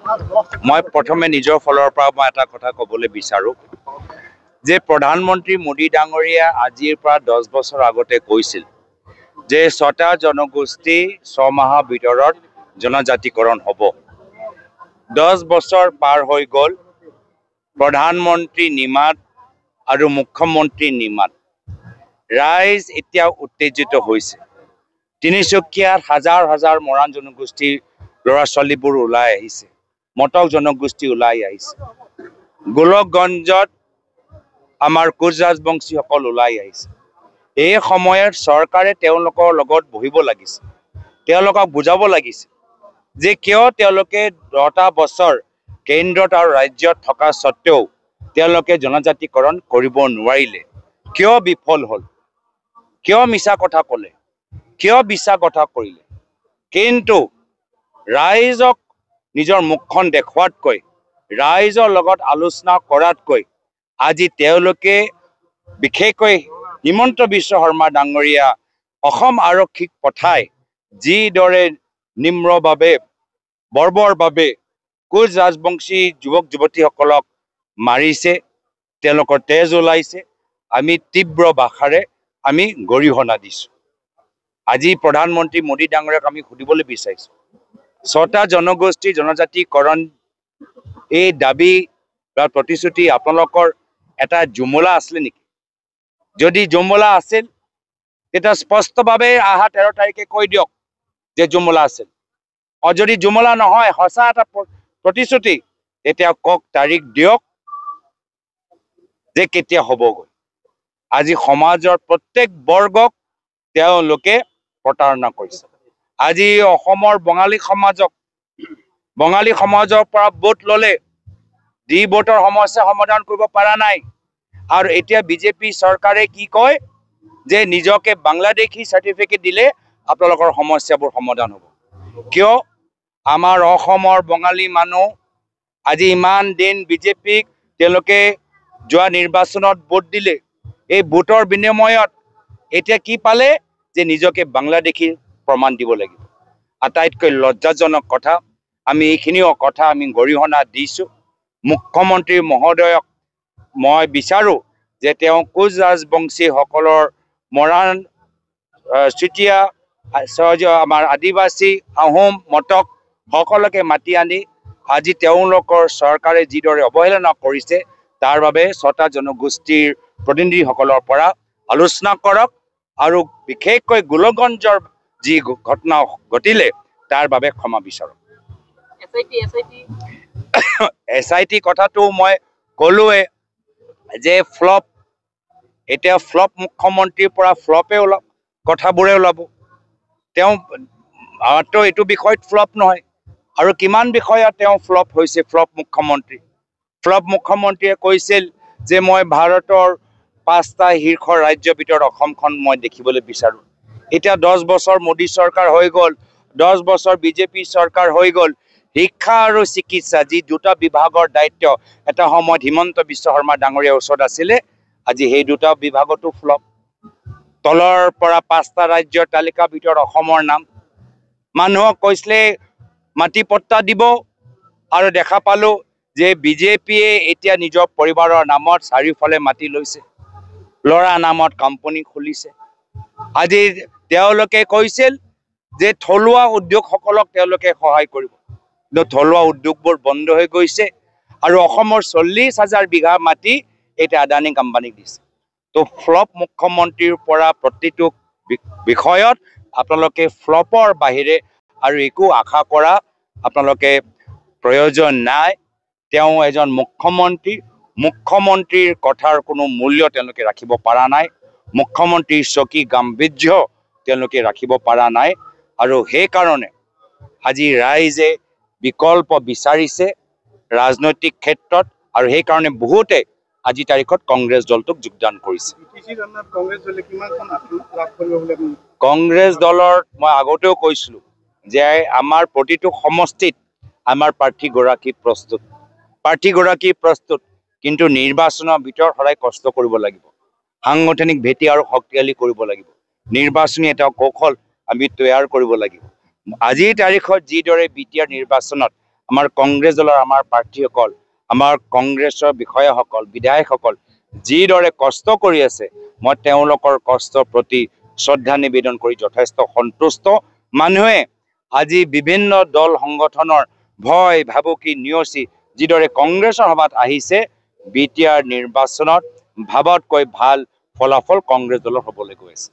মই প্ৰথমে নিজৰ ফলৰ পৰা মই এটা কথা ক'বলৈ বিচাৰোঁ যে প্ৰধানমন্ত্ৰী মোদী ডাঙৰীয়া আজিৰ পৰা 10 বছৰ আগতে কৈছিল যে 6টা জনগোষ্ঠী 6 মাহৰ ভিতৰত জনজাতিকৰণ হ'ব। 10 বছৰ পাৰ হৈ গ'ল, প্ৰধানমন্ত্ৰী নিমাত আৰু মুখ্যমন্ত্ৰী নিমাত। ৰাইজ এতিয়া উত্তেজিত হৈছে। তিনিচুকীয়াত হাজাৰ হাজাৰ মৰাণ জনগোষ্ঠীৰ ল'ৰা ছোৱালীবোৰ ওলাই আহিছে, মটক জনগোষ্ঠী ওলাই আহিছে। গোলকগঞ্জত আমাৰ কোচ ৰাজবংশীসকল ওলাই আহিছে। এই সময়ত চৰকাৰে তেওঁলোকৰ লগত বহিব লাগিছে, তেওঁলোকক বুজাব লাগিছে যে কিয় তেওঁলোকে 10টা বছৰ কেন্দ্ৰত আৰু ৰাজ্যত থকা স্বত্বেও তেওঁলোকে জনজাতিকৰণ কৰিব নোৱাৰিলে, কিয় বিফল হ'ল, কিয় মিছা কথা ক'লে, কিয় বিশ্বাস কথা কৰিলে। কিন্তু ৰাইজক নিজৰ মুখখন দেখুৱাতকৈ, ৰাইজৰ লগত আলোচনা কৰাতকৈ আজি তেওঁলোকে বিশেষকৈ হিমন্ত বিশ্ব শৰ্মা ডাঙৰীয়া অসম আৰক্ষীক পঠাই যিদৰে নিম্ৰভাৱে বৰ্বৰভাৱে কোচ ৰাজবংশী যুৱক যুৱতীসকলক মাৰিছে, তেওঁলোকৰ তেজ ওলাইছে, আমি তীব্ৰ ভাষাৰে আমি গৰিহণা দিছোঁ। আজি প্ৰধানমন্ত্ৰী মোদী ডাঙৰীয়াক আমি সুধিবলৈ বিচাৰিছোঁ, 6টা জনগোষ্ঠী জনজাতিকৰণ এই দাবী বা প্ৰতিশ্ৰুতি আপোনালোকৰ এটা জুমলা আছিলে নেকি? যদি জুমলা আছিল তেতিয়া স্পষ্টভাৱে অহা 13 তাৰিখে কৈ দিয়ক যে জুমলা আছিল। আৰু যদি জুমলা নহয়, সঁচা এটা প্ৰতিশ্ৰুতি, তেতিয়া কওক, তাৰিখ দিয়ক যে কেতিয়া হ'বগৈ। আজি সমাজৰ প্ৰত্যেক বৰ্গক তেওঁলোকে প্ৰতাৰণা কৰিছে। আজি অসমৰ বঙালী সমাজৰ পৰা ভোট ল'লে, দি ভোটৰ সমস্যা সমাধান কৰিব পৰা নাই। আৰু এতিয়া বিজেপি চৰকাৰে কি কয় যে নিজকে বাংলাদেশী চাৰ্টিফিকেট দিলে আপোনালোকৰ সমস্যাবোৰ সমাধান হ'ব। কিয় আমাৰ অসমৰ বঙালী মানুহ আজি ইমান দিন বিজেপিক তেওঁলোকে যোৱা নিৰ্বাচনত ভোট দিলে, এই ভোটৰ বিনিময়ত এতিয়া কি পালে যে নিজকে বাংলাদেশী প্ৰমাণ দিব লাগিব। আটাইতকৈ লজ্জাজনক কথা, আমি এইখিনিও কথা আমি গৰিহণা দিছোঁ। মুখ্যমন্ত্ৰী মহোদয়ক মই বিচাৰোঁ যে তেওঁ কোচ ৰাজবংশীসকলৰ মৰাণ, চুতীয়া, আমাৰ আদিবাসী, আহোম, মটক সকলোকে মাতি আনি আজি তেওঁলোকৰ চৰকাৰে যিদৰে অৱহেলনা কৰিছে তাৰ বাবে 6টা জনগোষ্ঠীৰ প্ৰতিনিধিসকলৰ পৰা আলোচনা কৰক আৰু বিশেষকৈ গোলকগঞ্জৰ যি ঘটনা ঘটিলে তাৰ বাবে ক্ষমা বিচাৰক। SIT কথাটো মই ক'লোৱে যে ফ্লপ, এতিয়া ফ্লপ মুখ্যমন্ত্ৰীৰ পৰা ফ্লপে ওলাব, কথাবোৰে ওলাব। তেওঁ মাত্ৰ এইটো বিষয়ত ফ্লপ নহয়, আৰু কিমান বিষয়ত তেওঁ ফ্লপ হৈছে। ফ্লপ মুখ্যমন্ত্ৰীয়ে কৈছিল যে মই ভাৰতৰ 5টা শীৰ্ষ ৰাজ্যৰ ভিতৰত অসমখন মই দেখিবলৈ বিচাৰোঁ। এতিয়া 10 বছৰ মোদী চৰকাৰ হৈ গ'ল, 10 বছৰ বিজেপি চৰকাৰ হৈ গ'ল। শিক্ষা আৰু চিকিৎসা যি 2টা বিভাগৰ দায়িত্ব এটা সময়ত হিমন্ত বিশ্ব শৰ্মা ডাঙৰীয়াৰ ওচৰত আছিলে, আজি সেই 2টা বিভাগতো ফ্লপ। তলৰ পৰা 5টা ৰাজ্যৰ তালিকাৰ ভিতৰত অসমৰ নাম। মানুহক কৈছিলে মাটি পট্টা দিব, আৰু দেখা পালোঁ যে বিজেপিয়ে এতিয়া নিজৰ পৰিবাৰৰ নামত চাৰিওফালে মাটি লৈছে, ল'ৰা নামত কোম্পানী খুলিছে। আজি তেওঁলোকে কৈছিল যে থলুৱা উদ্যোগসকলক তেওঁলোকে সহায় কৰিব, কিন্তু থলুৱা উদ্যোগবোৰ বন্ধ হৈ গৈছে, আৰু অসমৰ 40,000 বিঘা মাটি এতিয়া আদানী কোম্পানীক দিছে। তো ফ্লপ মুখ্যমন্ত্ৰীৰ পৰা প্ৰতিটো বিষয়ত আপোনালোকে ফ্লপৰ বাহিৰে আৰু একো আশা কৰা আপোনালোকে প্ৰয়োজন নাই। তেওঁ এজন মুখ্যমন্ত্ৰীৰ কথাৰ কোনো মূল্য তেওঁলোকে ৰাখিব পৰা নাই, মুখ্যমন্ত্ৰীৰ চকী গাম্ভীৰ্য তেওঁলোকে ৰাখিব পৰা নাই। আৰু সেইকাৰণে আজি ৰাইজে বিকল্প বিচাৰিছে ৰাজনৈতিক ক্ষেত্ৰত, আৰু সেইকাৰণে বহুতে আজি তাৰিখত কংগ্ৰেছ দলটোক যোগদান কৰিছে। কংগ্ৰেছ দলৰ মই আগতেও কৈছিলোঁ যে আমাৰ প্ৰতিটো সমষ্টিত আমাৰ প্ৰাৰ্থীগৰাকী প্ৰস্তুত, কিন্তু নিৰ্বাচনৰ ভিতৰত সদায় কষ্ট কৰিব লাগিব, সাংগঠনিক ভেটি আৰু শক্তিশালী কৰিব লাগিব, নিৰ্বাচনী এটা কৌশল আমি তৈয়াৰ কৰিব লাগিব। আজিৰ তাৰিখত যিদৰে BTR নিৰ্বাচনত আমাৰ কংগ্ৰেছ দলৰ আমাৰ প্ৰাৰ্থীসকল, আমাৰ কংগ্ৰেছৰ বিষয়াসকল, বিধায়কসকল যিদৰে কষ্ট কৰি আছে, মই তেওঁলোকৰ কষ্টৰ প্ৰতি শ্ৰদ্ধা নিবেদন কৰি যথেষ্ট সন্তুষ্ট। মানুহে আজি বিভিন্ন দল সংগঠনৰ ভয় ভাবুকি নিয়চি যিদৰে কংগ্ৰেছৰ সভাত আহিছে, বিটিআৰ নিৰ্বাচনত ভাবতকৈ ভাল ফলাফল কংগ্ৰেছ দলৰ হ'বলৈ গৈ আছে।